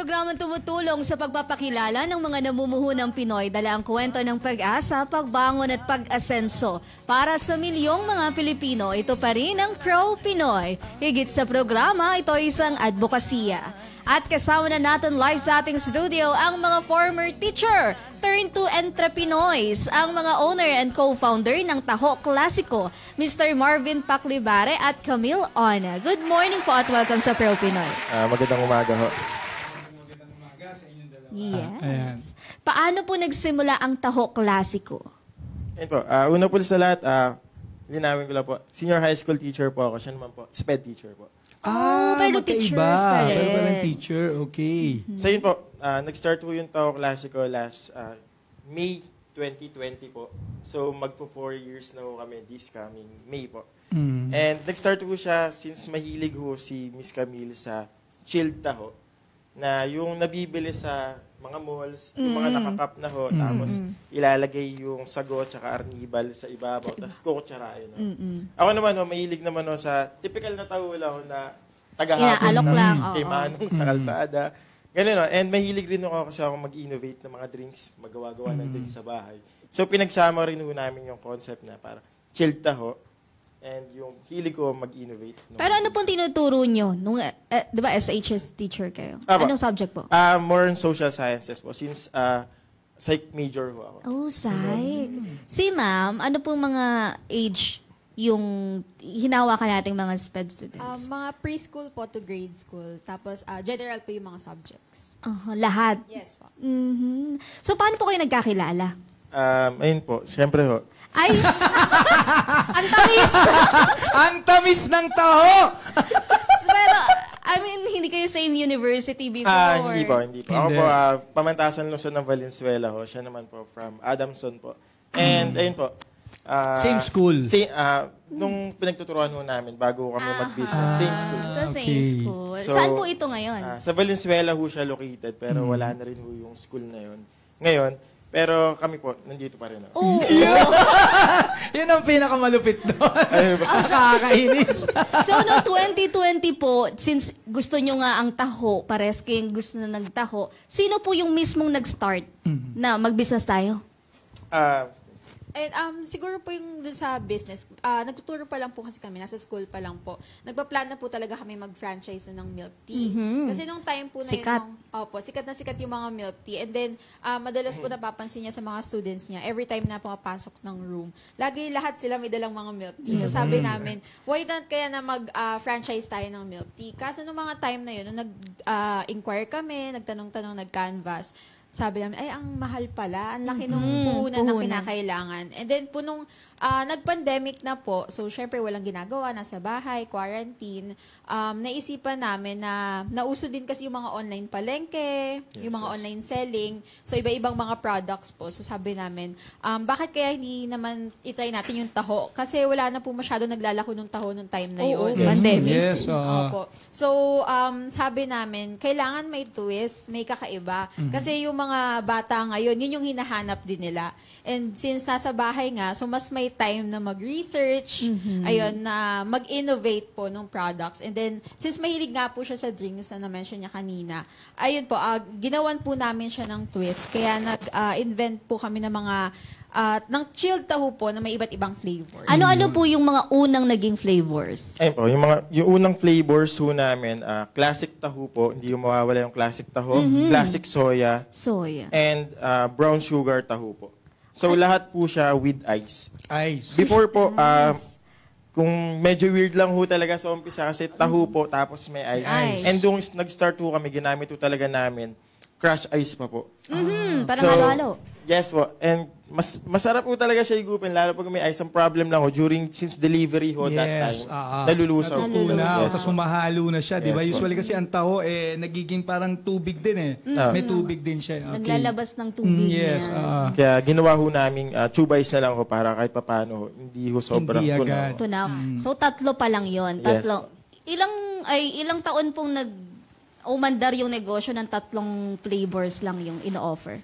programang tumutulong sa pagpapakilala ng mga namumuhunang Pinoy, dala ang kwento ng pag-asa, pagbangon at pag-asenso. Para sa milyong mga Pilipino, ito pa rin ang Pro Pinoy. Higit sa programa, ito ay isang advokasya. At kasama na natin live sa ating studio ang mga former teacher, turn to entrepreneurs, ang mga owner and co-founder ng Taho Klasiko, Mr. Marvin Paclibare at Camille Ona. Good morning po at welcome sa Pro Pinoy. Magandang umaga ho. Yes. Paano po nagsimula ang Taho Klasiko? Ayun po, una po sa lahat, linawin ko lang po, senior high school teacher po ako. Siya naman po, SPED teacher po. Pero teachers pa rin. Pero parang teacher, okay. So yun po, nag-start po yung Taho Klasiko last May 2020 po. So magpo 4 years na po kami this coming May po. And nag-start po siya since mahilig ho si Miss Camille sa chilled taho, na yung nabibili sa mga malls, yung mga nakakap na ho, tapos ilalagay yung sagot tsaka arnibal sa ibabaw, tapos kukutsarain. Ako naman ho, mahilig naman ho sa typical na taho lang ho, na Inaalok tagahapon lang, kay Manong sa kalsada. Ganun ho. And mahilig rin ako kasi ako mag-innovate ng mga drinks, magawa-gawa ng drinks sa bahay. So pinagsama rin ho namin yung concept na para chilled taho, and yung hilig ko mag-innovate. Pero ano pong tinuturo nyo? Nung, di ba SHS teacher kayo? Anong subject po? More on social sciences po, since psych major ho ako. Oh, psych. Si ma'am, ano pong mga age yung hinawakan nating mga SPED students? Mga preschool po to grade school. Tapos general po yung mga subjects. Lahat? Yes po. So, paano po kayo nagkakilala? Ayun po, syempre ho. Ay! Ang tamis! Ang tamis ng taho! Pero, I mean, hindi kayo same university before? Hindi po. Ako po, Pamantasan Luzon ng Valenzuela ho. Siya naman po, from Adamson po. And, ayun po. Same school? Nung pinagtuturuan ho namin, bago kami mag-business. Same school. So, same school. So, saan po ito ngayon? Sa Valenzuela ho siya located, pero wala na rin ho yung school na yun. Ngayon, pero kami po, nandito pa rin. Oo. Yun ang pinakamalupit doon. Nakakainis. So, no 2020 po, since gusto nyo nga ang taho, pares kayong gusto na nagtaho, sino po yung mismong nag-start na mag-business tayo? And siguro po yung dun sa business, nagtuturo pa lang po kasi kami, nasa school pa lang po. Nagpa-plan na po talaga kami mag-franchise ng milk tea. Kasi nung time po na Sikat. yun, sikat na sikat yung mga milk tea. And then, madalas po napapansin niya sa mga students niya, every time na pumapasok ng room, lagi lahat sila may dalang mga milk tea. So sabi namin, why not kaya na mag-franchise tayo ng milk tea? Kasi nung mga time na yun, nung nag-inquire kami, nagtanong-tanong, nag-canvas, sabi namin, ay, ang mahal pala. Ang laki nung puhunan na kinakailangan. And then po nung nag-pandemic na po, so syempre walang ginagawa, nasa bahay, quarantine, naisipan namin na nauso din kasi yung mga online palengke, yung mga online selling, so iba-ibang mga products po. So sabi namin, bakit kaya hindi naman itry natin yung taho? Kasi wala na po masyado naglalako ng taho nung time na yun. Pandemic. Yes. Opo. So, sabi namin, kailangan may twist, may kakaiba. Kasi yung mga bata ngayon, yun yung hinahanap din nila. And since nasa bahay nga, so mas may time na mag-research, ayun, na mag-innovate po ng products. And then, since mahilig nga po siya sa drinks na na-mention niya kanina, ayun po, ginawan po namin siya ng twist. Kaya nag-invent po kami ng mga ng chilled taho po na may iba't ibang flavors. Ano-ano po yung mga unang naging flavors? Ayun po, yung unang flavors ho namin, classic taho po, hindi yung mawawala yung classic taho, classic soya, Soya. and brown sugar taho po. So lahat po siya with ice. Ice. Before po, kung medyo weird lang ho talaga sa umpisa kasi taho po tapos may ice. Ice. And nung nag-start ho kami, ginamit ho talaga namin, crush ice pa po. Parang halo-halo. Yes po. And masarap po talaga siya igupin, lalo pag may ice. Ang problem lang ho, since delivery ho that time, nalulusaw po. Tapos humahalo na siya, di ba? Yes, Usually kasi ang taho, nagiging parang tubig din May tubig din siya. Okay. Naglalabas ng tubig Yes. niya. Kaya ginawa ho namin, tube ice na lang ho para kahit papano ho, hindi ho sobrang Hindi agad. tunaw. Tunaw. So, tatlo pa lang yon. Yes. Tatlo. Ilang taon pong umandar yung negosyo ng tatlong flavors lang yung ino-offer?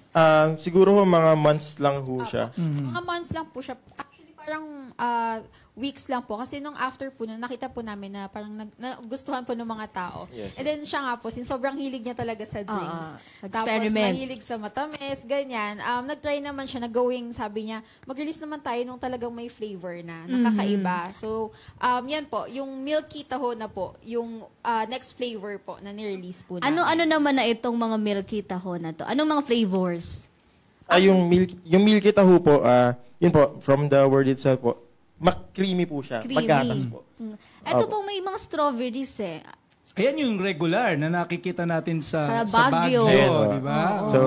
Siguro ho, mga months lang ho siya. Mga months lang po siya. Actually, parang weeks lang po. Kasi nung after po, nung nakita po namin na parang nagustuhan po ng mga tao. Yes. And then siya nga po, since sobrang hilig niya talaga sa drinks. Tapos experiment. mahilig sa matamis, ganyan. Nag-try naman siya na going, sabi niya, mag-release naman tayo nung talagang may flavor na, nakakaiba. So, yan po, yung milky taho na po, yung next flavor po na ni-release po namin. Ano naman na itong mga milky taho na to? Anong mga flavors? Yung milky taho po, yun po, from the word itself po, creamy po siya. Creamy. Magatas po. Ito pong may mga strawberries eh. Ayan yung regular na nakikita natin sa Sa Baguio. Ayan, oh. di ba? So,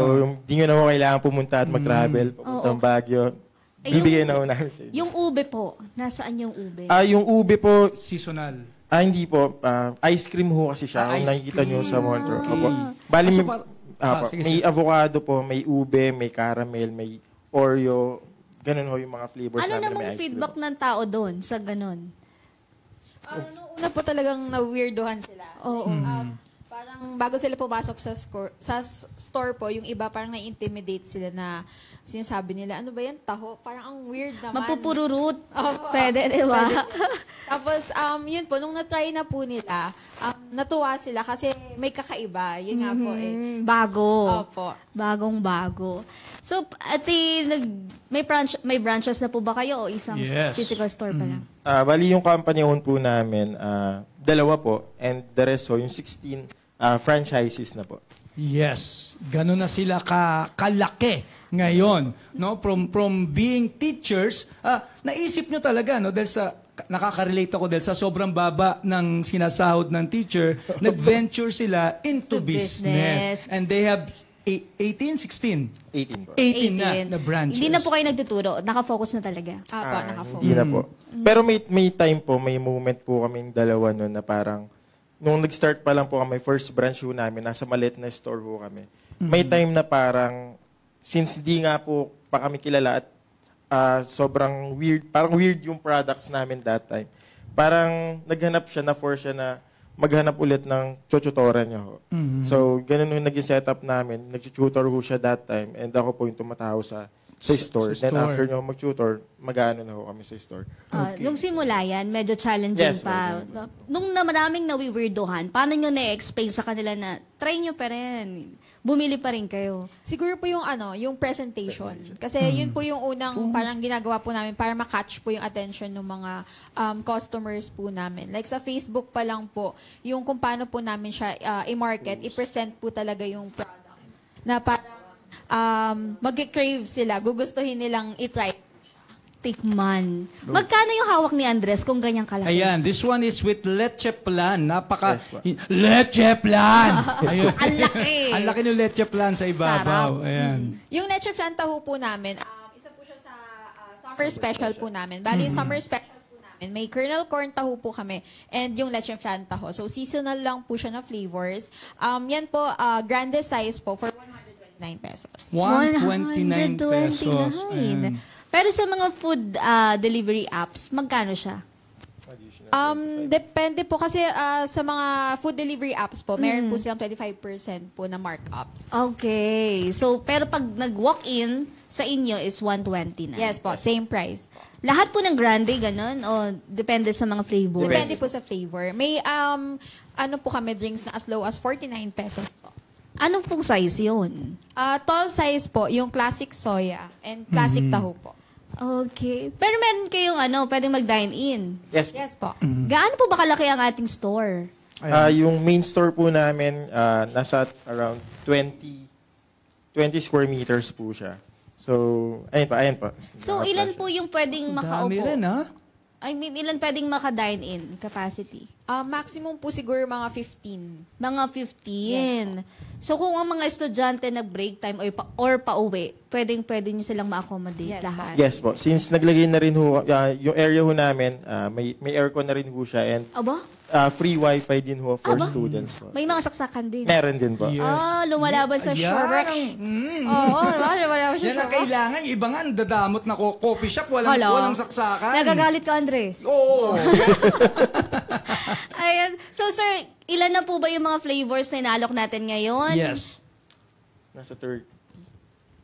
di nyo na mo kailangan pumunta at mag-travel, papuntang Baguio. Bibigyan na ho namin sa inyo. Yung ube po, nasaan yung ube? Yung ube po, Seasonal. hindi po. Ice cream ho kasi siya. Kung Ice nakikita nyo sa Montreal. Okay. Opo. Bali, So, sige, may sige. avocado po, may ube, may caramel, may Oreo. Ganun ho yung mga flavors Ano namin na may namang ice cream. feedback ng tao doon sa ganun? Noong una po talagang na-weirdohan sila. Oo. Parang bago sila pumasok sa store po, yung iba parang na-intimidate sila na sinasabi nila, ano ba yan, taho? Parang ang weird naman. Mapupururut. Opo. Pwede, di ba? Tapos, yun po, nung na-try na po nila, natuwa sila kasi may kakaiba. Yun nga po eh. Bago. Opo. Bagong-bago. So, ati, may branches na po ba kayo o isang Yes. physical store pa lang? Bali yung company owned po namin, dalawa po. And the rest ho, yung 16 franchises na po. Yes, ganun na sila kalaki ngayon, no? From being teachers, naisip nyo talaga, no, dahil sa nakaka-relate ako dahil sa sobrang baba ng sinasahod ng teacher, nag-venture sila into To business. business. And they have 18, 16? 18 po. 18 na branches. Hindi na po kayo nagtuturo. Nakafocus na talaga. Opo, nakafocus. Hindi na po. Pero may time po, may moment po kaming dalawa nun na parang, nung nag-start pa lang po kami, first branch ho namin, nasa maliit na store ho kami. May time na parang, since di nga po pa kami kilala at sobrang weird, parang weird yung products namin that time. Parang naghanap siya, na-force siya na maghanap ulit ng tututoran niya ho. So, ganun yung naging setup namin. Nag-tutor ho siya that time and ako po yung tumataho sa store. Sa Then store. after nyo mag-tutor, mag-ano na ho kami sa store. Nung simula yan, medyo challenging Yes, pa. Nung maraming nawiwirdohan, paano nyo na-explain sa kanila na try nyo pa rin, bumili pa rin kayo? Siguro po yung yung presentation. Kasi yun po yung unang parang ginagawa po namin para makatch po yung attention ng mga customers po namin. Like sa Facebook pa lang po, yung kung paano po namin siya i-market, i-present po talaga yung product. Na parang mag-crave sila, gugustuhin nilang i-try. Tikman. Magkano yung hawak ni Andres kung ganyang kalaki? Ayan, this one is with leche plan. Yes, po. Leche plan! Ayun. Ang laki. Ang laki ng leche plan sa ibabaw. Sarap. Ayan. Yung leche flan taho po namin, isa po siya sa summer special po namin. Bali, yung summer special po namin, may kernel corn taho po kami and yung leche flan taho. So, seasonal lang po siya na flavors. Yan po, grande size po for 129 pesos. 129 pesos. 129. Ayan. Pero sa mga food delivery apps, magkano siya? Depende po kasi sa mga food delivery apps po, meron po silang 25% po na markup. Okay. So, pero pag nag-walk-in, sa inyo is 120 na. Yes po, same price po. Lahat po ng grande, ganun? O depende sa mga flavors? Depende po sa flavor. May po kami drinks na as low as 49 pesos po. Anong pong size yun? Tall size po, yung classic soya and classic taho po. Okay. Pero meron kayong pwedeng mag-dine-in. Yes. Yes po. Gaano po ba kalaki ang ating store? Yung main store po namin, nasa around 20 square meters po siya. So, ayan pa. So, ilan po yung pwedeng makaupo? Dami rin, ha? I mean, ilan pwedeng maka-dine-in capacity? Maximum po siguro mga 15. Mga 15. So, kung ang mga estudyante nag-break time or pauwi, pwede nyo silang ma-accommodate Yes, lahat. Yes po. Since naglagay na rin ho, yung area ho namin, may aircon na rin ho siya and Aba? free wifi din ho for students po. May mga saksakan din. Meron din po. Yes. Lumalaban sa Ayan Shrek. Oo, lumalaban sa Yan ang Shrek. kailangan. Yung iba nga, dadamot na coffee shop, walang saksakan. Nagagalit ka, Andres. Oo. Ayan. So, sir, ilan na po ba yung mga flavors na inaalok natin ngayon? Yes. Nasa 30.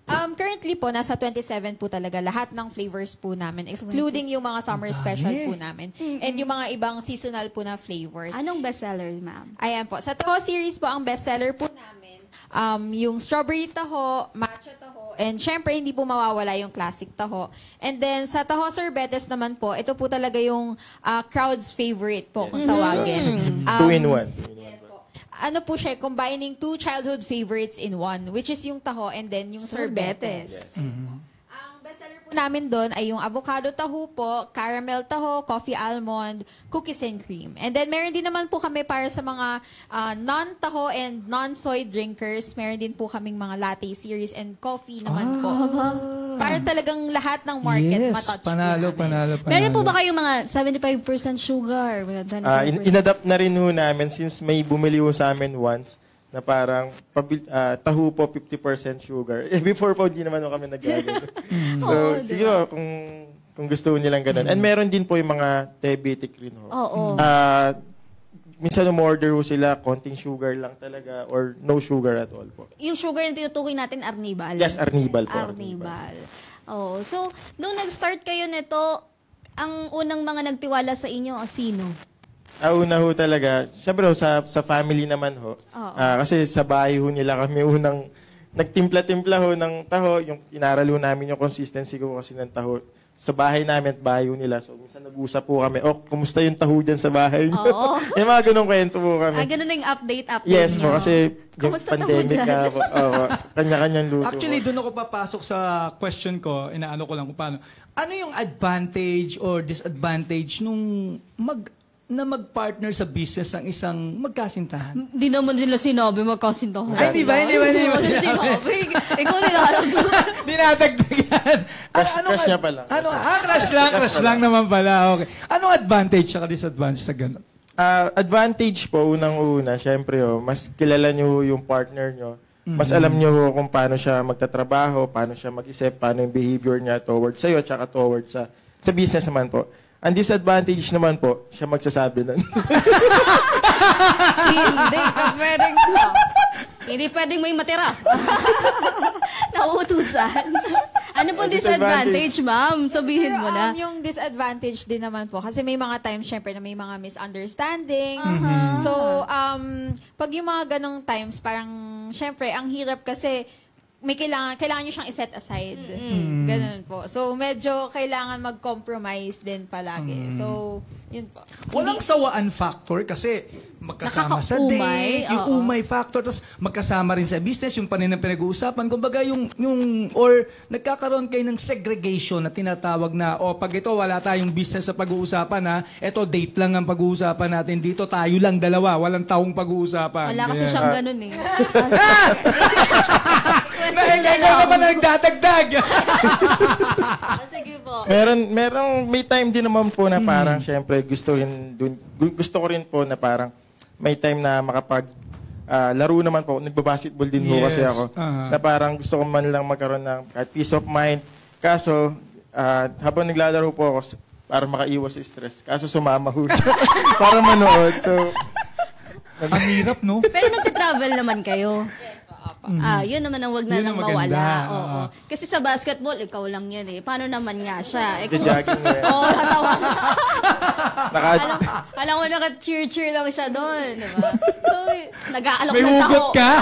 Currently po, nasa 27 po talaga lahat ng flavors po namin, excluding yung mga summer special po namin. And yung mga ibang seasonal po na flavors. Anong bestseller, ma'am? Ayan po. Sa Taho series po, ang bestseller po namin, yung strawberry taho, matcha taho, and syempre, hindi po mawawala yung classic taho. And then, sa taho sorbetes naman po, ito po talaga yung crowd's favorite po, kung tawagin. 2-in-1. Yes po. Ano po siya, combining two childhood favorites in one, which is yung taho and then yung sorbetes. Ang bestseller po namin doon ay yung avocado taho po, caramel taho, coffee almond, cookies and cream. And then meron din naman po kami para sa mga non-taho and non-soy drinkers. Meron din po kaming mga latte series and coffee naman po. Para talagang lahat ng market matouch panalo, po namin. panalo. Meron po ba kayong mga 75% sugar? 25%? Inadapt na rin ho namin since may bumili ho sa amin once na parang taho po 50% sugar. Before po, hindi naman ho kami nagagano. So, sige ho, kung gusto nilang ganun. And meron din po yung mga diabetic rin ho. Oo. Minsan umorder ho sila, konting sugar lang talaga or no sugar at all po. Yung sugar na tinutukoy natin, Arnibal. Yes, Arnibal po. Arnibal. Oh, so, nung nag-start kayo nito, ang unang mga nagtiwala sa inyo, sino? Una ho talaga, syempre ho, sa family naman ho. Kasi sa bahay ho nila kami unang nagtimpla-timpla ho ng taho. Yung inaral ho namin yung consistency ko kasi ng taho. Sa bahay namin at bahay ho nila. So, minsan nag-usap po kami, kumusta yung taho dyan sa bahay niyo? Oo. Yung mga ganong kwento po kami. Ganun na yung update Yes nyo. po, kasi yung Kumusta taho pandemic dyan? na po. Kanya-kanyang luto. Actually, po. doon ako papasok sa question ko, inaano ko lang kung paano. Ano yung advantage or disadvantage nung mag-partner sa business ng isang magkasintahan? Di naman sila sinabi magkasintahan. Ay, di ba? Hindi ba sila sinabi? sinabi. Ikaw nilarang ko. Dinadagdagan. Crush niya pa lang. Crush lang naman pala. Okay. Anong advantage at disadvantage sa ganun? Advantage po, unang-una, syempre, mas kilala nyo yung partner nyo. Mas alam nyo kung paano siya magtatrabaho, paano siya mag-isip, paano yung behavior niya towards sa'yo, at saka towards sa business naman po. Ang disadvantage naman po, siya magsasabi nun. Hindi ka pwedeng Hindi pwedeng may matira. Nauutusan. Ano po disadvantage, ma'am? Sabihin mo na. Yung disadvantage din naman po, kasi may mga times, syempre, na may mga misunderstandings. So, pag yung mga ganong times, parang, syempre, ang hirap kasi, may kailangan nyo siyang i-set aside. Ganun po. So, medyo kailangan mag-compromise din palagi. So, yun po. Walang sawaan factor kasi magkasama sa Nakaka-umay, date, yung umay factor, tapos magkasama rin sa business, yung paninang pinag-uusapan. Kumbaga, or nagkakaroon kayo ng segregation na tinatawag na, pag ito wala tayong business sa pag-uusapan ha, ito date lang ang pag-uusapan natin dito, tayo lang dalawa, walang taong pag-uusapan. Wala kasi Ganyan. siyang ganun eh. Ikaw naman na nagdadagdag. Sige po. May time din naman po na parang, syempre, gusto ko rin po na parang may time na laro naman po. Nagbabasketball din po kasi ako. Na parang gusto ko man lang magkaroon ng peace of mind. Kaso, habang naglalaro po ako, para makaiwas sa stress. Kaso sumama ho siya para manood. So, Ang hirap, no? Pero nagte-travel naman kayo. Yun naman ang wag na Yun lang ang maganda. mawala. Oo. Oo. Kasi sa basketball, ikaw lang yan eh. Paano naman nga siya? jogging mo yan. Oo, natawa. Alam mo, naka-cheer-cheer lang siya doon. Diba? So, nag-aalok May ng hugot tao. ka?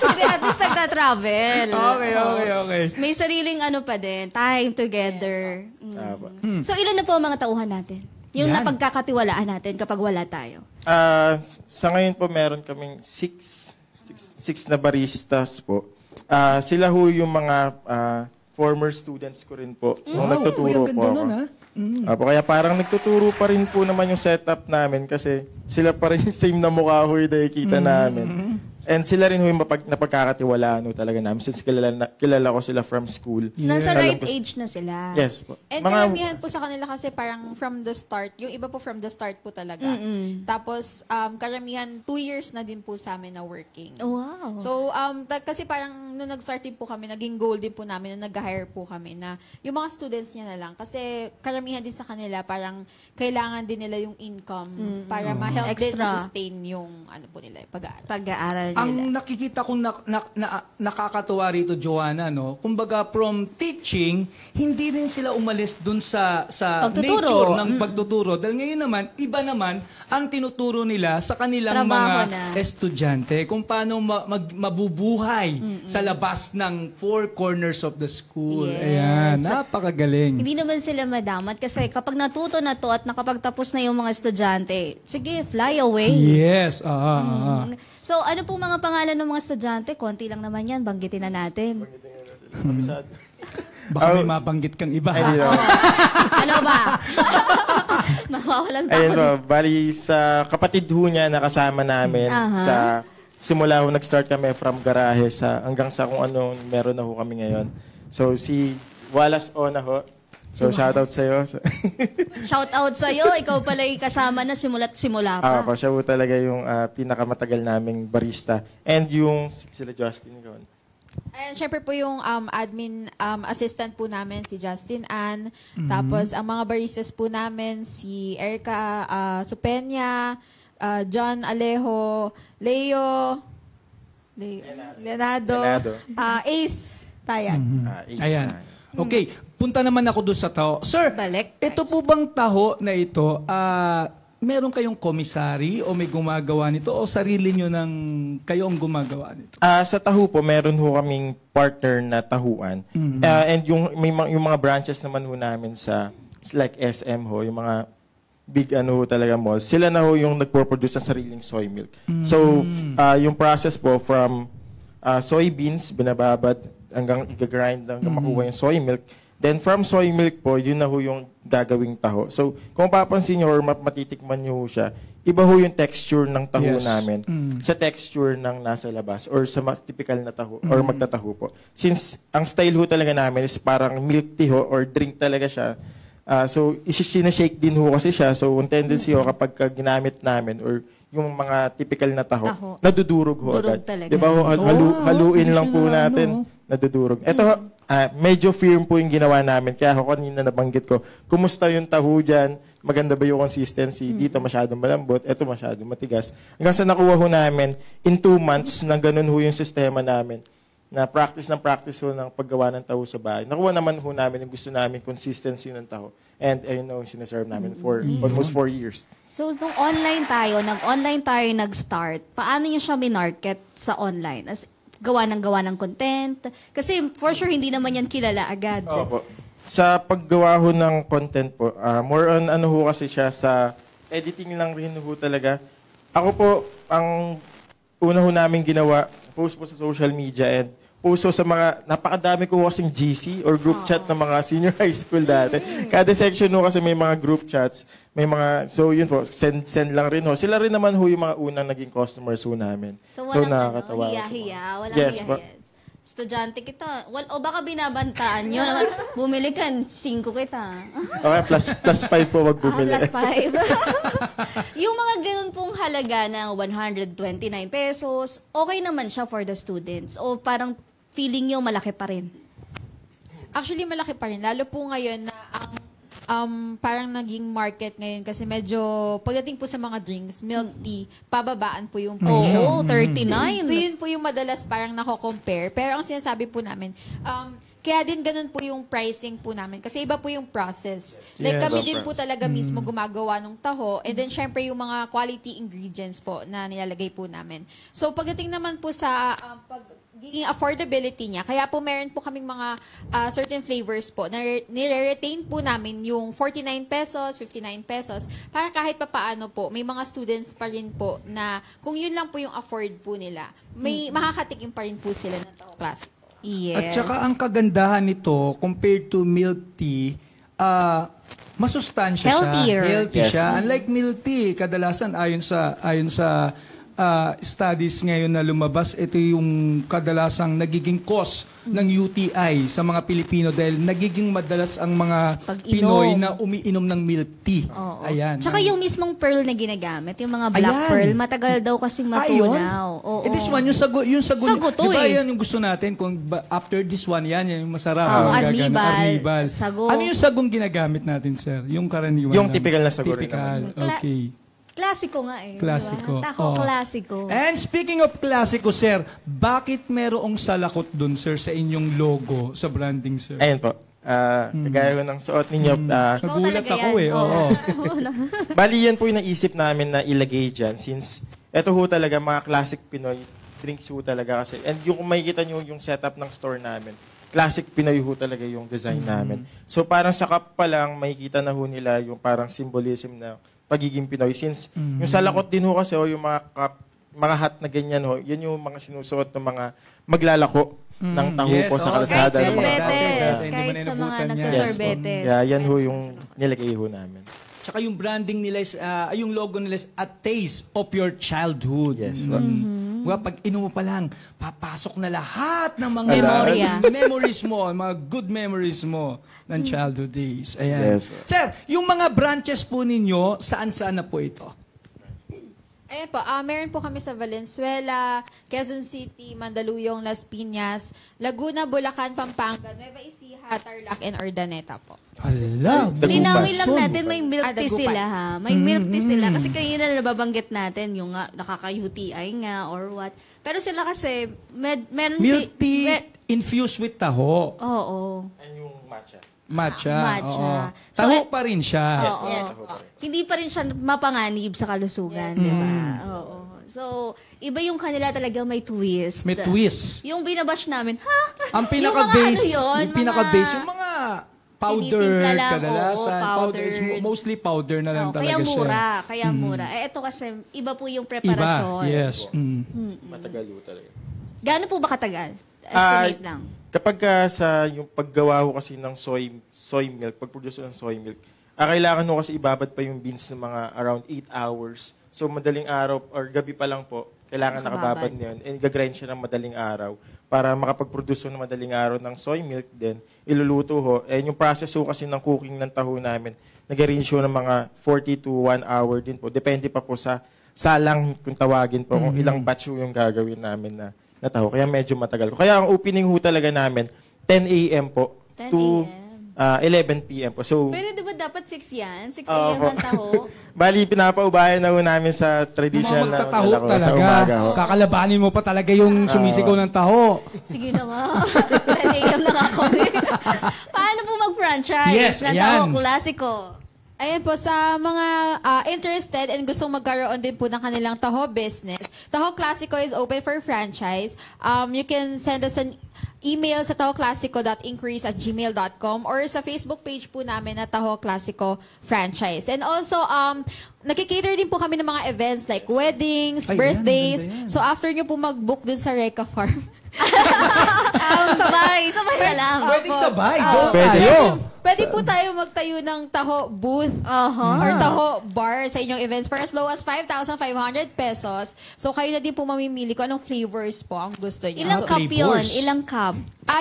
Hindi, at least nagta-travel. Okay. May sariling pa din, time together. So, ilan na po ang mga tauhan natin? Yung Yan. napagkakatiwalaan natin kapag wala tayo. Sa ngayon po, meron kaming six na baristas po. Sila ho yung mga former students ko rin po. Nung nagtuturo po ako. Kaya parang nagtuturo pa rin po naman yung setup namin kasi sila pa rin same na mukha ho yung nakikita namin. And sila rin ho yung napagkakatiwalaan ho talaga namin since kilala ko sila from school. Nasa Alam right ko- age na sila. Yes po. And karamihan po sa kanila kasi parang from the start, yung iba po from the start po talaga. Tapos, karamihan 2 years na din po sa amin na working. Wow. So, kasi parang nung nag-start din po kami, naging goal din po namin na nag-hire po kami na yung mga students niya na lang. Kasi karamihan din sa kanila, parang kailangan din nila yung income para ma-help din Extra. sustain yung ano po nila, pag-aaral. Pag-aaral Ang nakikita kong nakakatuwa rito, Joanna, no? Kumbaga, from teaching, hindi rin sila umalis dun sa Pagtuturo. nature ng pagtuturo. Dahil ngayon naman, iba naman ang tinuturo nila sa kanilang Trabaho mga na. estudyante. Kung paano mabubuhay sa labas ng four corners of the school. Yes. Ayan, napakagaling. Hindi naman sila madamat kasi kapag natuto na to at nakapagtapos na yung mga estudyante, sige, fly away. Yes, So, ano pong mga pangalan ng mga estudyante? Konti lang naman yan, banggitin na natin. Baka may mabanggit kang iba. Ay, di ha? naman. Ano ba? Mawawalan Ayun ako. po, bali sa kapatid ho niya na kasama namin sa simula ho nag-start kami from garahe hanggang sa kung ano meron na ho kami ngayon. So si Wallace Ona ho. So shoutout sa iyo. Shout out sa'yo, ikaw pala yung kasama na simula't simula pa. Ako, siya ho talaga yung pinakamatagal naming barista. And yung sila Justin ko. And syempre po yung admin assistant po namin, si Justin Ann. Tapos ang mga baristas po namin, si Erica Supenya, John Alejo, Leonardo, Ace Tayag. Ayan. Okay, punta naman ako doon sa taho. Sir, Balik. ito po bang taho na ito, meron kayong komisary o may gumagawa nito o sarili nyo ng kayo ang gumagawa nito? Sa taho po, meron ho kaming partner na tahuan. And yung mga branches naman ho namin sa like SM ho, yung mga big ano ho talaga malls, sila na ho yung nagpo-produce ng sariling soy milk. So, yung process po from soybeans, binababad hanggang i-grind hanggang makuha yung soy milk. Then from soy milk po, yun na ho yung gagawing taho. So, kung papansin nyo or matitikman nyo ho siya, iba ho yung texture ng taho namin sa texture ng nasa labas or sa typical na taho or magtataho po. Since ang style ho talaga namin is parang milk tea ho or drink talaga siya, so isi-shake din ho kasi siya. So, ang tendency ho kapag ginamit namin or yung mga typical na taho. Nadudurog ho Durog agad. talaga. Diba ho, haluin lang po siya natin, nadudurog. Ito, medyo firm po yung ginawa namin. Kaya ako kanina nabanggit ko, kumusta yung taho dyan? Maganda ba yung consistency? Dito masyadong malambot, ito masyadong matigas. Hanggang sa nakuha ho namin, in 2 months, na ganun ho yung sistema namin, na practice ho ng paggawa ng taho sa bahay. Nakuha naman ho namin yung gusto namin, consistency ng taho. And ayun na yung sinaserve namin for almost 4 years. So, nung nag-online tayo nag-start, paano nyo siya minarket sa online? As gawa ng content? Kasi for sure, hindi naman yan kilala agad. Opo. Sa paggawa ho ng content po, more on ano ho kasi siya sa editing lang rin ho talaga. Ako po, ang una ho namin ginawa, post po sa social media and post sa mga, napakadami ko kasing GC or group chat ng mga senior high school dati. Kada section ho kasi may mga group chats, may mga, so yun po, send lang rin ho. Sila rin naman ho yung mga unang naging customers ho namin. So, walang nakakatawa. hiya-hiya. Walang Yes, hiya-hiya. Estudyante kita. O baka binabantaan nyo naman. Bumili ka, 5 kita. Okay, plus 5 po wag bumili. Plus 5. Yung mga ganun pong halaga ng 129 pesos, okay naman siya for the students? O parang feeling nyo malaki pa rin? Actually, malaki pa rin. Lalo po ngayon na ang parang naging market ngayon kasi medyo pagdating po sa mga drinks, milk tea, pababaan po yung presyo. Oo, 39. So yun po yung madalas parang nako-compare. Pero ang sinasabi po namin, kaya din ganun po yung pricing po namin. Kasi iba po yung process. Like Yes. kami Iba din po talaga mismo gumagawa ng taho. And then syempre yung mga quality ingredients po na nilalagay po namin. So pagdating naman po sa pagiging affordability niya, kaya po meron po kaming mga certain flavors po na nire-retain po namin yung 49 pesos, 59 pesos, para kahit papaano po, may mga students pa rin po na kung yun lang po yung afford po nila, may makakatikim pa rin po sila ng taho classic. Yes. At saka ang kagandahan nito, compared to milk tea, masustansya Healthier. siya. Healthy Yes. siya. Unlike milk tea, kadalasan ayon sa studies ngayon na lumabas, ito yung kadalasang nagiging cause ng UTI sa mga Pilipino dahil nagiging madalas ang mga Pag-inom. Pinoy na umiinom ng milk tea. Oo. Ayan. Tsaka yung mismong pearl na ginagamit, yung mga black Ayan. pearl, matagal daw kasing matunaw. Oo. This one, yung sago Sago to diba eh. yan yung gusto natin? Kung after this one, yan yung masarap. Oo, Yung gagamit. arnibal, sago. Ano yung sagong ginagamit natin, sir? Yung karaniwan Yung lang? typical na sago rin Typical, naman. okay. Klasiko nga eh. Klasiko. Diba? Taho Oo. klasiko. And speaking of klasiko, sir, bakit merong salakot dun, sir, sa inyong logo, sa branding, sir? Ayun po. Kagaya ko ng suot ninyo. Ikaw Kagulat talaga ako yan. eh. Oo. Bali yan po yung naisip namin na ilagay dyan since eto ho talaga mga classic Pinoy drinks ho talaga kasi. And yung kung makikita nyo yung setup ng store namin, classic Pinoy ho talaga yung design namin. So parang sa cup pa lang, makikita na ho nila yung parang symbolism na pagiging Pinoy. Since yung salakot din ho kasi yung mga cup, mga hat na ganyan ho, yan yung mga sinusuot ng mga maglalako ng taho Yes, po sa oo. kalsada. Kahit ng mga sorbetes. Hindi Kahit mo sa mga ninabutan yan. nagsasorbetes. Yeah, yan ho yung nilagay ho namin. Tsaka yung branding nila is, yung logo nila is a taste of your childhood. Yes. Pag inom mo pa lang, papasok na lahat ng mga Memorya. memories mo, mga good memories mo ng childhood days. Ayan. Yes. Sir, yung mga branches po ninyo, saan-saan na po ito? Ayan po, meron po kami sa Valenzuela, Quezon City, Mandaluyong, Las Piñas, Laguna, Bulacan, Pampanga, Nueva Ecija, Tarlac, and Ordaneta po. Hala, Linawin lang Son. natin, may milk tea Dagupan. sila ha. May milk tea sila. Kasi kanina nababanggit natin yung nga, nakaka-UTI nga or what. Pero sila kasi, meron milk tea me- infused with taho. Oo. And yung matcha. Matcha. Matcha. Oo. So, Taho pa rin siya. Oo. Yes. Hindi pa rin siya mapanganib sa kalusugan, di ba? Oo. So, iba yung kanila talaga may twist. May twist. Yung binabash namin, ha? Ang pinaka-base, Yung mga ano yun, yung pinaka-base, yung mga powder tinitimpla lang, kadalasan. oo, powder. Is mostly powder na lang Oo, talaga kaya siya. mura, kaya mura. Eh, ito kasi, iba po yung preparasyon. Iba, yes. Matagal ho talaga. Gaano po ba katagal? Estimate lang. Kapag sa yung paggawa ho kasi ng soy milk, pag-produce ng soy milk, kailangan ho kasi ibabad pa yung beans ng mga around 8 hours. So madaling araw or gabi pa lang po, kailangan nakababad niyan. And gagrind siya ng madaling araw para makapag-produce ho ng madaling araw ng soy milk din. Iluluto ho. And yung process ho kasi ng cooking ng taho namin, nag-arrange ho ng mga 40 to 1 hour din po. Depende pa po sa salang kung tawagin po, kung ilang batch ho yung gagawin namin na taho. Kaya medyo matagal. Kaya ang opening ho talaga namin, 10 a.m. po 10 to a.m. 11 p.m. po. So, Pero di ba dapat 6 yan? 6 Oo a.m. po. ang taho? bali, pinapaubayan na ho namin sa traditional na Magtataho lalako sa talaga. umaga ho. Kakalabanin mo pa talaga yung sumisigaw ng taho. Sige na nga. 10 a.m. na nga kami. Paano po mag-franchise Yes, ng ayan. taho klasiko? Ayan po, sa mga interested and gustong magkaroon din po ng kanilang Taho business, Taho Classico is open for franchise. You can send us an email sa tahoclassico.inquiries@gmail.com or sa Facebook page po namin na Taho Classico Franchise. And also, nakikater din po kami ng mga events like weddings, Ay, birthdays. yan, maganda yan. So after nyo po mag-book dun sa Reka Farm, Sabay na lang. Pwedeng sabay. Go Pwede. tayo. pwede po tayo magtayo ng Taho booth or Taho bar sa inyong events for as low as 5,500 pesos. So kayo na din po mamimili kung anong flavors po ang gusto niyo. Ilang Ah, cup yun? flavors. Ilang cup?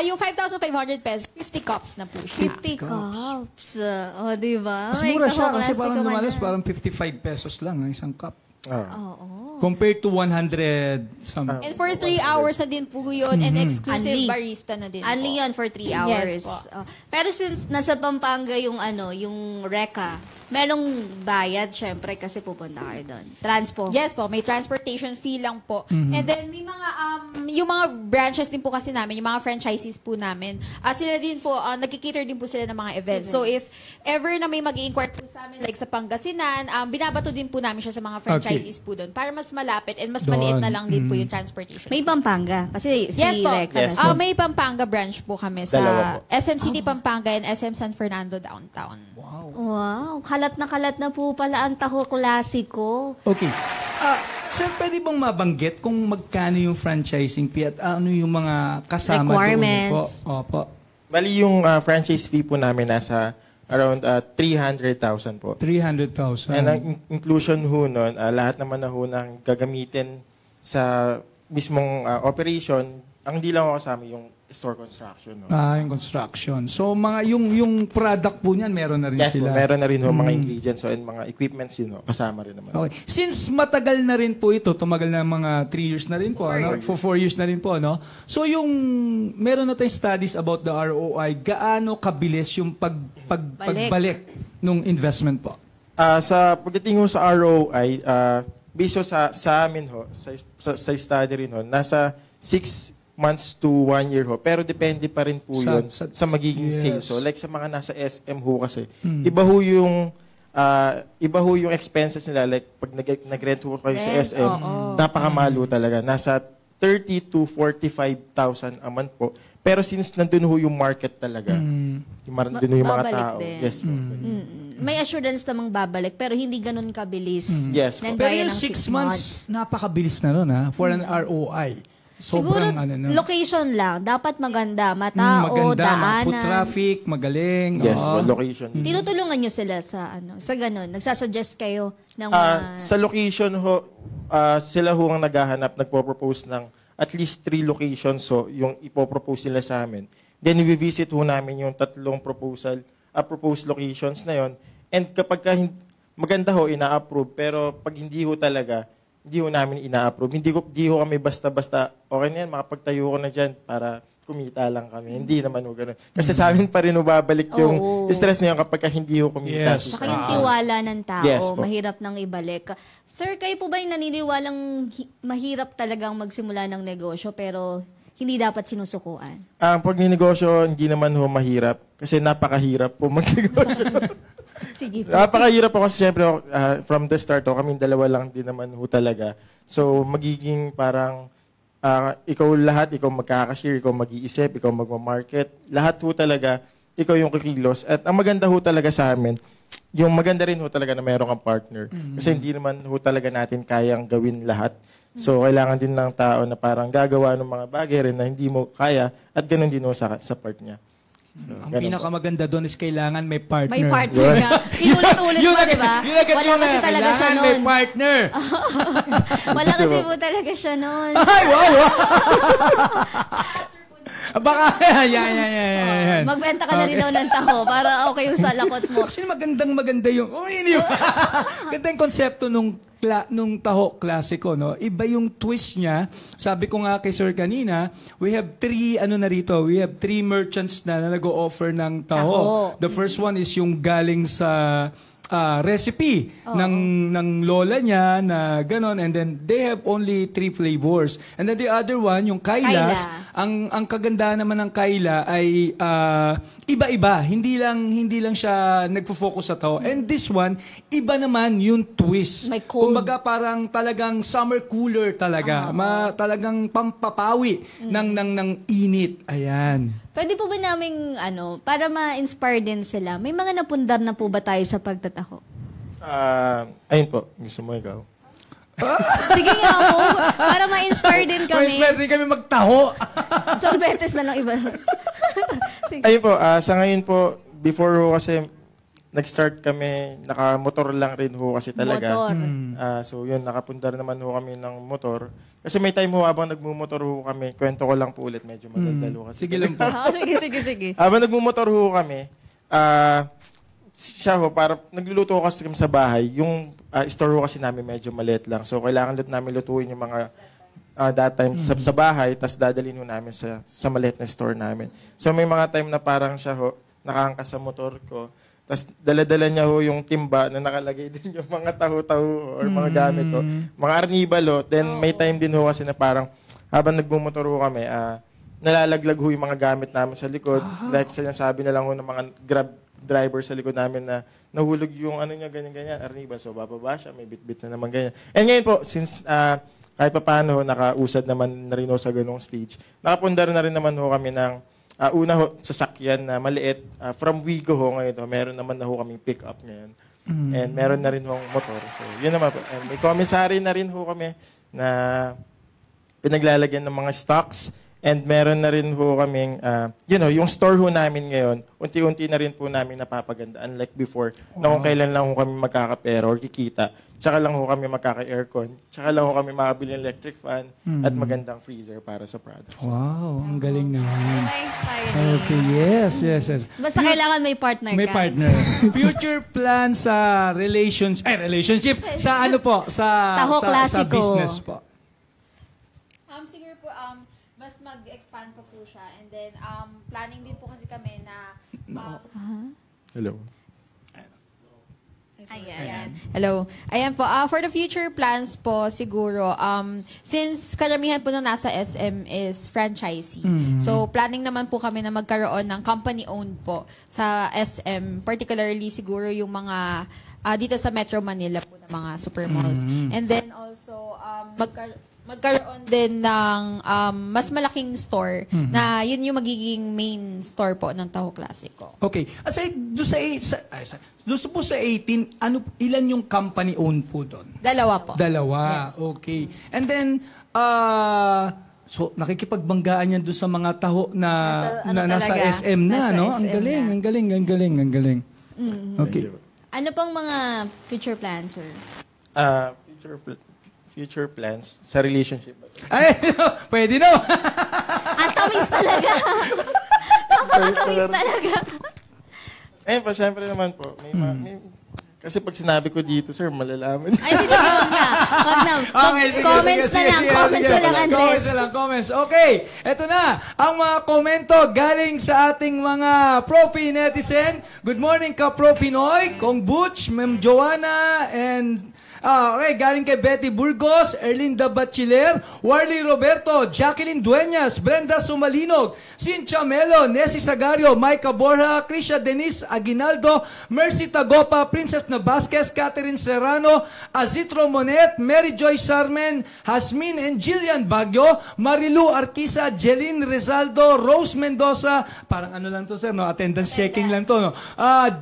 Yung 5,500 pesos, 50 cups na po siya. 50 cups. O, di ba? Mas May mura Taho siya kasi Classico parang ka lumalas na. parang 55 pesos lang ang isang cup. Oo. Compared to 100 something. And for 3 hours na din po yun and exclusive Only. barista na din Only po. yun for 3 hours. Yes po. Pero since nasa Pampanga yung yung Reka, merong bayad syempre kasi pupunta kayo doon. Transpo. Yes po, may transportation fee lang po. And then may mga yung mga branches din po kasi namin, yung mga franchises po namin, sila din po nagki-cater din po sila ng mga events. So if ever na may mag-i-inquire po sa amin like sa Pangasinan, binabato din po namin siya sa mga franchises po doon para mas malapit and mas maliit na lang din po yung transportation. May Pampanga kasi si Yes po. Reka Yes na. po. May Pampanga branch po kami Dalawa sa SM City Pampanga and SM San Fernando Downtown. Wow, kalat na po pala ang Taho Classico. Okay. Sir, pwede bang mabanggit kung magkano yung franchising fee at ano yung mga kasama Requirements. doon po? Opo. Bali yung franchise fee po namin nasa around 300,000 po. 300,000. And ang inclusion ho nun, lahat naman na ho ng gagamitin sa mismong operation, ang hindi lang ako kasama yung store construction. No? Yung construction. So, yung product po niyan, meron na rin Yes po, sila. meron na rin ho mga ingredients and mga equipments din ho, kasama rin naman. Okay. Since matagal na rin po ito, tumagal na mga 3 years na rin po, ano? For 4 years na rin po, no? So yung meron na tayong studies about the ROI, gaano kabilis yung pagbalik nung investment po? Pagdating ho sa ROI, based ho sa amin ho, sa study rin ho, nasa 6 months to 1 year ho. Pero depende pa rin po yun sa magiging sales. So, like sa mga nasa SM ho kasi, iba ho yung expenses nila. Like, pag nag-rent ho kayo sa SM, napakamahal ho talaga. Nasa 30 to 45,000 a month po. Pero since nandun ho yung market talaga, nandun ho yung mga babalik tao. din. Yes po. May assurance namang babalik, pero hindi ganun kabilis. Yes po. Nang Pero gaya yung ng 6 months, napakabilis na nun for an ROI. Siguro, no? location lang. Dapat maganda. Matao, maganda, foot daanan. traffic, magaling. Yes oo. po, location. Tinutulungan nyo sila sa ganun. Nagsasuggest kayo ng mga... Sa location ho, sila ho ang naghahanap, nagpo-propose ng at least 3 locations so yung ipopropose nila sa amin. Then i-visit ho namin yung 3 proposed locations na yon. And kapag maganda ho, ina-approve. Pero pag hindi ho talaga, hindi ho namin ina-approve. Hindi ho kami basta-basta, okay na yan, makapagtayo ko na dyan para kumita lang kami. Hindi naman ho ganun. Kasi sa amin pa rin ho babalik yung stress na yun kapag hindi ho kumita. Yes. Saka yung tiwala ng tao, Yes po. mahirap nang ibalik. Sir, kayo po ba yung naniniwalang mahirap talagang magsimula ng negosyo pero hindi dapat sinusukuan? Ang pagnegosyo, hindi naman ho mahirap. Kasi napakahirap po magnegosyo. Sige po. Napakahirap po kasi syempre from the start, kaming dalawa lang din naman ho talaga. So magiging parang ikaw magkakashare, ikaw mag-iisip, ikaw magmamarket. Lahat ho talaga, ikaw yung kikilos. At ang maganda ho talaga sa amin, yung maganda rin ho talaga na meron kang partner. Kasi hindi naman ho talaga natin kayang gawin lahat. So, kailangan din ng tao na parang gagawa ng mga bagay rin na hindi mo kaya at ganun din ho sa part niya. So, Ang pinakamaganda doon is kailangan may partner. May partner ka. Inulit-ulit mo, di ba? Wala kasi talaga siya Kailangan nun. may partner. Wala kasi po talaga siya nun. Ay, wow! Baka, yan. Magbenta ka na rin daw ng taho para okay yung salakot mo. Actually, maganda yung, ganda yung konsepto nung taho klasiko, no? Iba yung twist niya. Sabi ko nga kay Sir kanina, we have 3 merchants na nag-o-offer ng taho. The first one is yung galing sa recipe ng lola niya na ganon, and then they have only 3 flavors. And then the other one, yung Kailas, ang kagandahan naman ng Kaila ay iba-iba. Hindi lang siya nagfo-focus sa tao. And this one, iba naman yung twist. May cold. Kumbaga parang talagang summer cooler talaga. Talagang pampapawi ng init. Ayan. Pwede po ba naming, para ma-inspire din sila, may mga napundar na po ba tayo sa pagtataho? Ayun po, gusto mo ikaw. Sige nga po, para ma-inspire din kami. Ma-inspire din kami magtaho. Sorbetes na lang iba. Sige. Ayun po, sa ngayon po, before ho kasi nag-start kami, naka-motor lang rin ho kasi talaga. Motor. So yun, nakapundar naman ho kami ng motor. Kasi may time ho, habang nagmumotor ho kami, kwento ko lang po ulit, medyo madaldal ho kasi. Sige lang po. Sige. Habang nagmumotor ho kami, siya ho, para nagluluto ko kasi kami sa bahay, yung store ho kasi namin medyo maliit lang. So kailangan namin lutuin yung mga that time sa bahay, tas dadalhin ho namin sa maliit na store namin. So may mga time na parang siya ho, nakaangkas sa motor ko, tas dala-dala niya ho yung timba na nakalagay din yung mga taho-taho or mga gamit ho. Mga arnibalo. Then may time din ho kasi na parang habang nagmumotor ho kami, nalalaglag ho yung mga gamit namin sa likod. Like sinasabi na lang ho ng mga Grab driver sa likod namin na nahulog yung niya, ganyan-ganyan, arnibal. So bababa siya, may bit-bit na naman ganyan. And ngayon po, since kahit pa paano, nakausad naman na rin ho sa ganong stage, nakapundar na rin naman ho kami ng una ho, sasakyan na maliit. From Wigo ho ngayon, meron naman na ho kaming pick-up ngayon. And meron na rin ho motor. So, yun naman po. And may commissary na rin ho kami na pinaglalagyan ng mga stocks. And meron na rin ho kaming, yung store ho namin ngayon, unti-unti na rin po namin napapaganda. Unlike before, na kung kailan lang ho kami magkakapera or kikita, tsaka lang ho kami magkaka-aircon, tsaka lang ho kami makabili ng electric fan at magandang freezer para sa products. Wow, ang galing naman. Ma-inspiring. Okay, yes. Basta kailangan may partner ka. May partner. Future plan sa relationship sa Taho sa klasiko. business po. Siguro po, mas mag-expand pa po siya. And then, planning din po kasi kami na, Hello. Ayan. Hello. Ayan po. For the future plans po, siguro, since karamihan po na nasa SM is franchisee. So, planning naman po kami na magkaroon ng company-owned po sa SM. Particularly, siguro yung mga dito sa Metro Manila po na mga super malls. And then also, magkaroon din ng mas malaking store na yun yung magiging main store po ng Taho Classico. Okay. Aside doon po sa 18, ilan yung company-owned po doon? Dalawa po. Dalawa. Yes. Okay. And then, so nakikipagbanggaan yan doon sa mga taho na nasa talaga? SM na, Nasa no? SM Ang galing, na. ang galing. Okay. Ano pang mga future plans, sir? Future plans sa relationship. Ay, pwede no. Ang tamis talaga. Napakatamis talaga. Eh po, syempre naman po. Kasi pag sinabi ko dito, sir, malalaman. Ay, di sige, wag na. Wag na. Comments na lang, Andres. Comments. Okay, eto na. Ang mga komento galing sa ating mga Pro-P netizen. Good morning ka, Pro Pinoy, Kong Butch, Ma'am Joanna, and okay, galing kay Betty Burgos, Erlinda Bachiller, Warley Roberto, Jacqueline Dueñas, Brenda Sumalinog, Cynthia Melo, Nessie Sagario, Micah Borja, Krisha Denise Aguinaldo, Mercy Tagopa, Princess Nabasquez, Catherine Serrano, Azitro Monet, Mary Joy Sarmen, Hasmin and Jillian Bagyo, Marilu Arquisa, Jeline Rizaldo, Rose Mendoza, parang ano lang to sir, no? Attendance checking lang to, no?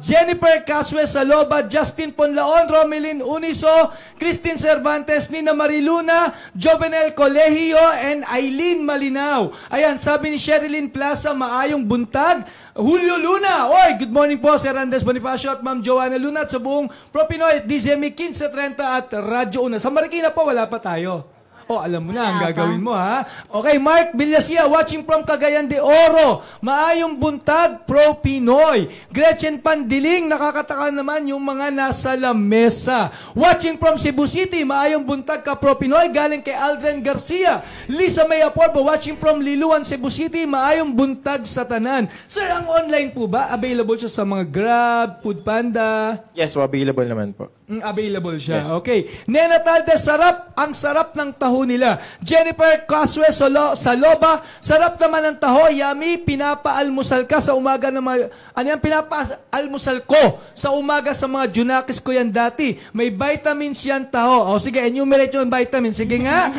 Jennifer Casue Saloba, Justin Ponlaon, Romelyn Uniso, Christine Cervantes, Nina Mariluna, Jovenel Colegio, and Eileen Malinaw. Ayan, sabi ni Sherilyn Plaza, maayong buntag. Julio Luna, oy, good morning po, Sir Andres Bonifacio at Ma'am Joanna Luna at sa buong Pro Pinoy, DZME 1530 at Radyo Una. Sa Marikina po, wala pa tayo. Oh, alam mo na ang gagawin mo, ha? Okay, Mark Villasia, watching from Cagayan de Oro. Maayong buntag, Pro Pinoy. Gretchen Pandiling, nakakataka naman yung mga nasa lamesa. Watching from Cebu City, maayong buntag ka, Pro Pinoy. Galing kay Aldren Garcia. Lisa May Aporbo, watching from Liluan, Cebu City, maayong buntag sa tanan. Sir, ang online po ba? Available siya sa mga Grab, Food Panda? Yes, available naman po. Available siya. Yes. Okay. Nena Talde, sarap. Ang sarap ng taho nila. Jennifer Casue Saloba, sarap naman ng taho. Yummy, pinapaalmusal ka sa umaga ng mga... Ano yan? Pinapaalmusal ko sa umaga sa mga junakis ko yan dati. May vitamins yan taho. O sige, enumerate yung vitamins. Sige nga.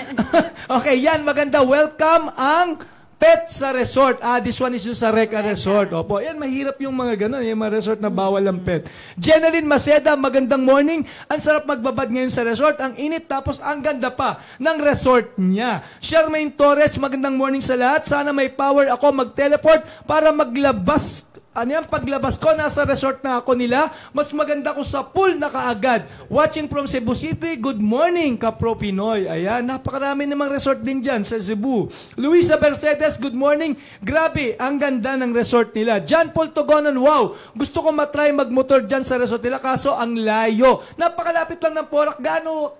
Okay, yan. Maganda. Welcome ang pet sa resort. This one is yung sa Reka Resort. Opo, yan, mahirap yung mga gano'n. Yung mga resort na bawal ang pet. Jeneline Maceda, magandang morning. Ang sarap magbabad ngayon sa resort. Ang init, tapos ang ganda pa ng resort niya. Charmaine Torres, magandang morning sa lahat. Sana may power ako mag-teleport para maglabas. Ano yan, paglabas ko, nasa resort na ako nila. Mas maganda ko sa pool na kaagad. Watching from Cebu City, good morning, ka-Pro Pinoy. Ayan, napakarami namang resort din dyan sa Cebu. Luisa Mercedes, good morning. Grabe, ang ganda ng resort nila. John Paul Togonon, wow. Gusto ko matry magmotor dyan sa resort nila, kaso ang layo. Napakalapit lang ng Porac.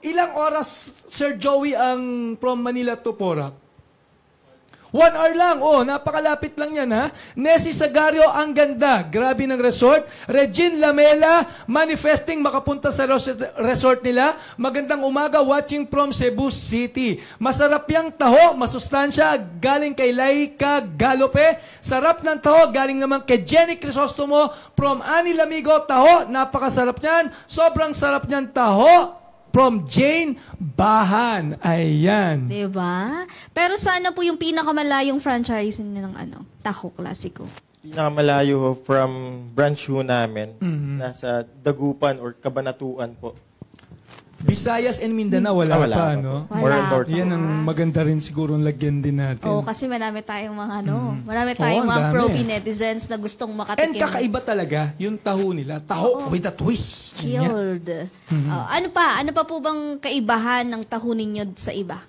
Ilang oras, Sir Joey, ang from Manila to Porac? 1 hour lang. Oh, napakalapit lang yan, ha? Nessie Sagario, ang ganda. Grabe ng resort. Regine Lamela, manifesting makapunta sa resort nila. Magandang umaga, watching from Cebu City. Masarap yung taho, masustansya, galing kay Laika Galope. Sarap ng taho, galing naman kay Jenny Crisostomo from Ani Lamigo. Taho, napakasarap niyan. Sobrang sarap niyan taho. From Jane Bahan. Ayan. Diba? Pero sana po yung pinakamalayong franchise niyo ng Taho Classico? Pinakamalayo ho from branch ho namin, nasa Dagupan or Cabanatuan po. Visayas and Mindanao, wala pa, no? Wala More on north. pa. Yan ang maganda rin siguro lagyan din natin. Oo, kasi marami tayong mga marami tayong mga dami. pro-P netizens na gustong And makatikim. kakaiba talaga yung taho nila. Taho with a twist. Yan. Chilled. Ano pa po bang kaibahan ng taho ninyo sa iba?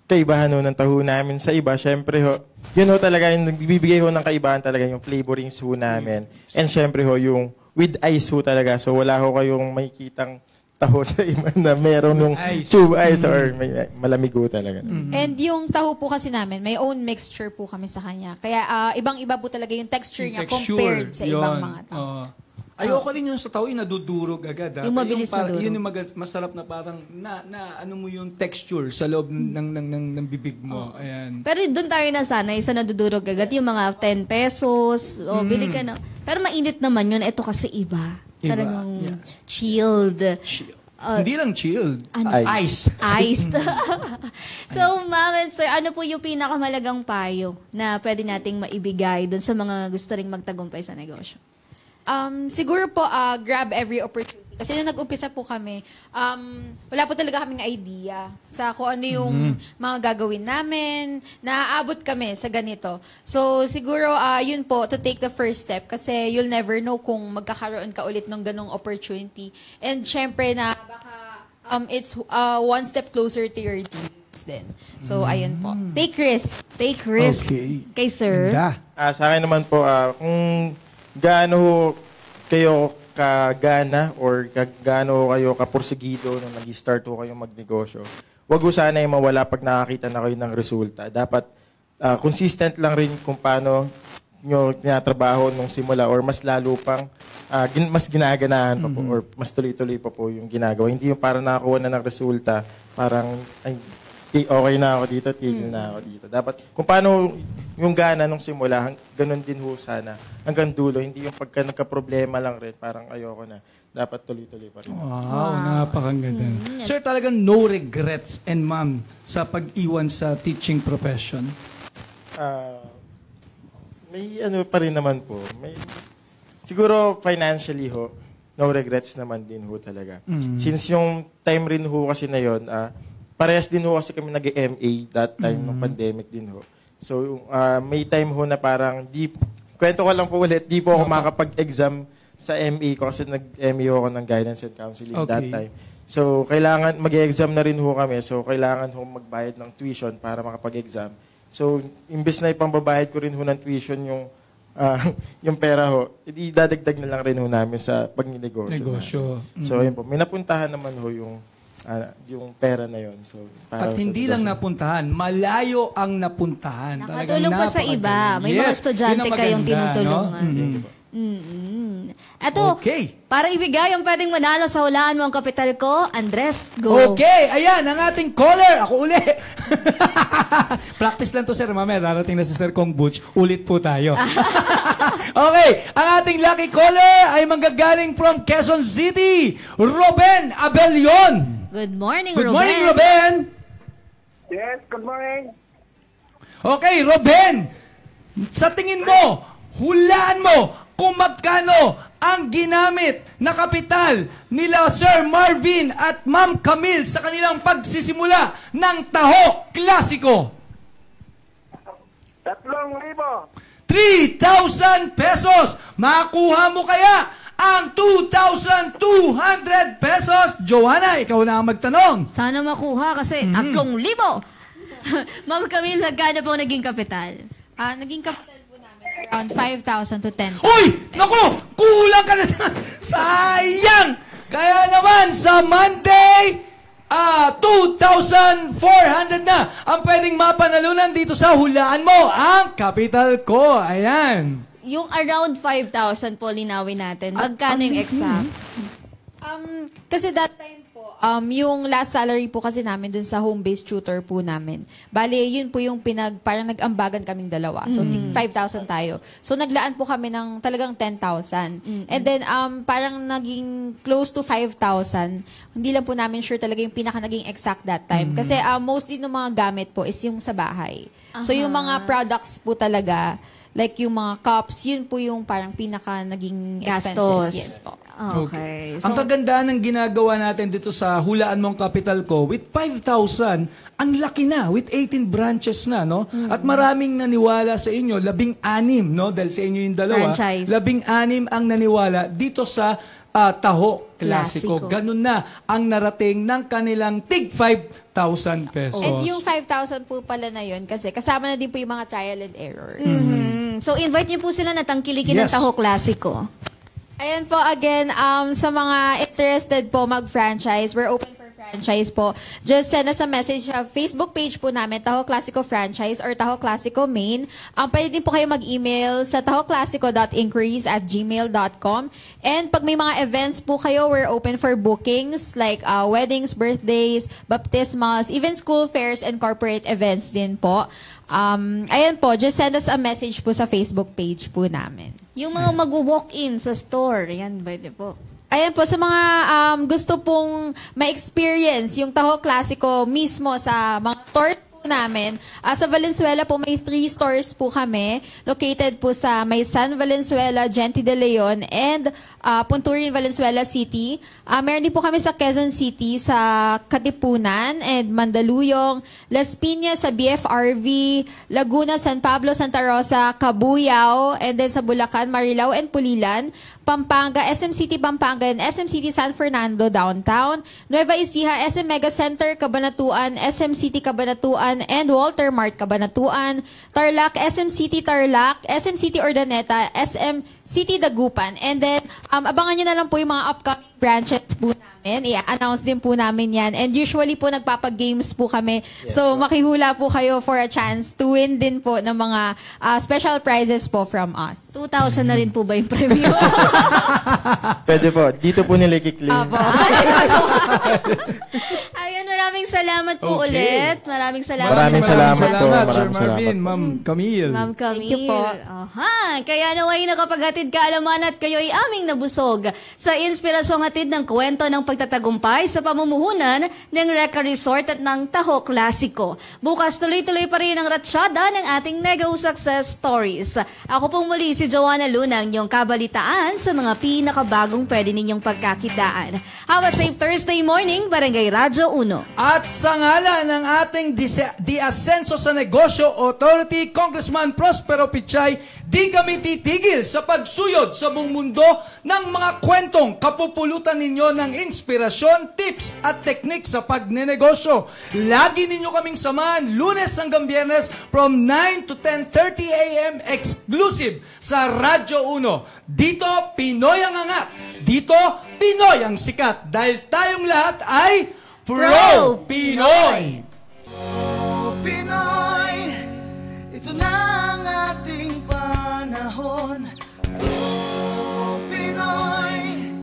Kaibahan ho ng taho namin sa iba, syempre ho, yun ho talaga, yung nagbibigay ho ng kaibahan talaga yung flavorings ho namin. And syempre ho, yung with ice ho talaga. So wala ho kayong makikitang taho sa iba na meron yung tube ice or may malamig ho talaga. And yung taho po kasi namin, may own mixture po kami sa kanya. Kaya ibang-iba po talaga yung texture niya compared sa ibang mga taho. Ayoko rin yung sa tao, yung nadudurog agad. Yung mabilis nadurog. Yun yung masarap na parang, ano mo yung texture sa loob ng bibig mo. Ayan. Pero doon tayo nasanay sa nadudurog agad, yung mga 10 pesos, o bili ka na. Pero mainit naman yun, ito kasi iba. Talagang chilled. Hindi lang chilled. Ice. Iced. So, ma'am and sir, ano po yung pinakamalagang payo na pwede nating maibigay doon sa mga gusto ring magtagumpay sa negosyo? Siguro po, grab every opportunity. Kasi nung nag-umpisa po kami, wala po talaga kaming idea sa kung ano yung mga gagawin namin, naaabot kami sa ganito. So, siguro, yun po, to take the first step kasi you'll never know kung magkakaroon ka ulit ng ganong opportunity. And syempre na baka it's one step closer to your dreams din. So, ayun po. Take risk. Take risk. Okay. Kay sir. Ganda. Sa akin naman po, kung gaano kayo kagana or gaano kayo kapursigido nung nag-start ho kayo magnegosyo, wag ho sana yung mawala pag nakakita na kayo ng resulta. Dapat consistent lang rin kung paano nyo tinatrabaho nung simula or mas lalo pang mas ginaganahan pa po or mas tuloy-tuloy pa po yung ginagawa. Hindi yung parang nakakuha na ng resulta, parang okay na ako dito, tigil na ako dito. Dapat kung paano yung gana nung simula, ganun din ho sana hanggang dulo. Hindi yung pagka nagka-problema lang rin, parang ayoko na. Dapat tuloy-tuloy pa rin. Wow, napakaganda. Sir, talagang no regrets and ma'am sa pag-iwan sa teaching profession? May ano pa rin naman po. Siguro financially ho, no regrets naman din ho talaga. Since yung time rin ho kasi na yun, parehas din ho kasi kami nag-MA that time ng pandemic din ho. So, may time ho na parang, kwento ko lang po ulit, di po ako makapag-exam sa MA ko kasi nag-MA ako ng guidance and counseling that time. So, kailangan, mag-exam na rin ho kami. So, kailangan ho magbayad ng tuition para makapag-exam. So, imbes na ipambabayad ko rin ho ng tuition yung pera ho, idadagdag na lang rin ho namin sa pag-negosyo. So, yun po. May napuntahan naman ho yung pera na yon. So, at hindi lang napuntahan, malayo ang napuntahan. Nakatulong pa sa iba. May mga estudyante kayong tinutulungan. Eto, para ibigay ang pwedeng manalo sa hulaan mo ang kapital ko, Andres, go. Okay, ayan, ang ating caller. Ako uli. Practice lang to, sir. Mamaya, darating na si Sir Kong Butch. Ulit po tayo. Okay, ang ating lucky caller ay manggagaling from Quezon City, Ruben Abelion. Good morning, Good Ruben. morning, Ruben. Yes, good morning. Okay, Ruben, sa tingin mo, hulaan mo kung magkano ang ginamit na kapital nila Sir Marvin at Ma'am Camille sa kanilang pagsisimula ng Taho Klasiko. 3,000. 3,000 pesos. Makuha mo kaya ang 2,200 pesos? Joanna, ikaw na ang magtanong. Sana makuha kasi 3,000. Ma'am Camille, magkano po naging kapital? Naging capital po namin around 5,000 to 10,000. Uy! Naku! Kulang ka na! Sayang! Kaya naman, sa Monday, 2,400 na ang pwedeng mapanalunan dito sa hulaan mo. Ang kapital ko. Ayan. Yung around 5,000 po, linawin natin. Magkano yung exact? Kasi that time po, yung last salary po kasi namin dun sa home-based tutor po namin. Bale, yun po yung parang nag-ambagan kaming dalawa. So, 5,000 tayo. So, naglaan po kami ng talagang 10,000. And then, parang naging close to 5,000. Hindi lang po namin sure talaga yung pinaka naging exact that time. Kasi mostly ng mga gamit po is yung sa bahay. So, yung mga products po talaga, like yung mga cups, yun po yung parang pinaka naging Gastos. expenses. Yes po. Okay. So, Ang kagandaan ng ginagawa natin dito sa hulaan mong kapital ko, with 5,000, ang laki na, with 18 branches na, no? At maraming naniwala sa inyo, 16, no? Dahil sa inyo yung dalawa, Franchise. 16 ang naniwala dito sa Taho Klasiko. Klasiko. Ganun na ang narating ng kanilang tig 5,000 pesos. And yung 5,000 po pala na yun, kasi kasama na din po yung mga trial and errors. So, invite niyo po sila na tangkilikin ng Yes. Taho Klasiko. Ayan po, again, sa mga interested po mag-franchise, we're open for franchise. franchise po, just send us a message sa Facebook page po namin, Taho Classico Franchise or Taho Classico Main. Pwede din po kayo mag-email sa tahoclassico.inquiries@gmail.com. And pag may mga events po kayo, we're open for bookings like weddings, birthdays, baptismals, even school fairs and corporate events din po. Ayan po, just send us a message po sa Facebook page po namin. Yung mga mag-walk-in sa store, yan, pwede po. Ayan po, sa mga gusto pong ma-experience yung Taho Classico mismo sa mga stores po namin, sa Valenzuela po may 3 stores po kami, located po sa may San Valenzuela, Gente de Leon, and Punturin, Valenzuela City. Meron din po kami sa Quezon City, sa Katipunan, and Mandaluyong, Las Piñas sa BFRV, Laguna, San Pablo, Santa Rosa, Cabuyao, and then sa Bulacan, Marilao, and Pulilan. Pampanga, SM City Pampanga, and SM City San Fernando Downtown, Nueva Ecija, SM Mega Center Cabanatuan, SM City Cabanatuan, and Walter Mart Cabanatuan, Tarlac, SM City Tarlac, SM City Urdaneta, SM City Dagupan. And then, abangan nyo na lang po yung mga upcoming branches po namin. I-announce din po namin yan. And usually po nagpapag-games po kami. Yes, so, makihula po kayo for a chance to win din po ng mga special prizes po from us. 2,000 na rin po ba yung premium? Pwede po. Dito po nila i-claim. Ayan, maraming salamat po Okay. ulit. Maraming salamat. Maraming sa salamat po. Sir Maraming Marvin, salamat. Ma'am Camille. Ma'am Camille. Thank you po. Aha, kaya naway nakapaghatid kaalaman at kayo'y aming nabusog sa inspirasyong hatid ng kwento ng pagtatagumpay sa pamumuhunan ng Reka Resort at ng Taho Classico. Bukas tuloy-tuloy pa rin ang ratsyada ng ating Nego Success Stories. Ako pong muli si Joanna Lunang, yung kabalitaan sa mga pinakabagong pwede ninyong pagkakitaan. Have a safe Thursday morning, Barangay Radyo 1. At sa ngalan ng ating Di Asenso sa Negosyo Authority, Congressman Prospero Pichay, di kami titigil sa pagsuyod sa buong mundo ng mga kwentong kapupulutan ninyo ng inspirasyon, tips at teknik sa pagnenegosyo. Lagi ninyo kaming samahan Lunes hanggang Biyernes from 9 to 10:30 a.m. exclusive sa Radyo 1. Dito, Pinoy ang angat. Dito, Pinoy ang sikat. Dahil tayong lahat ay Pro Pinoy! Pinoy!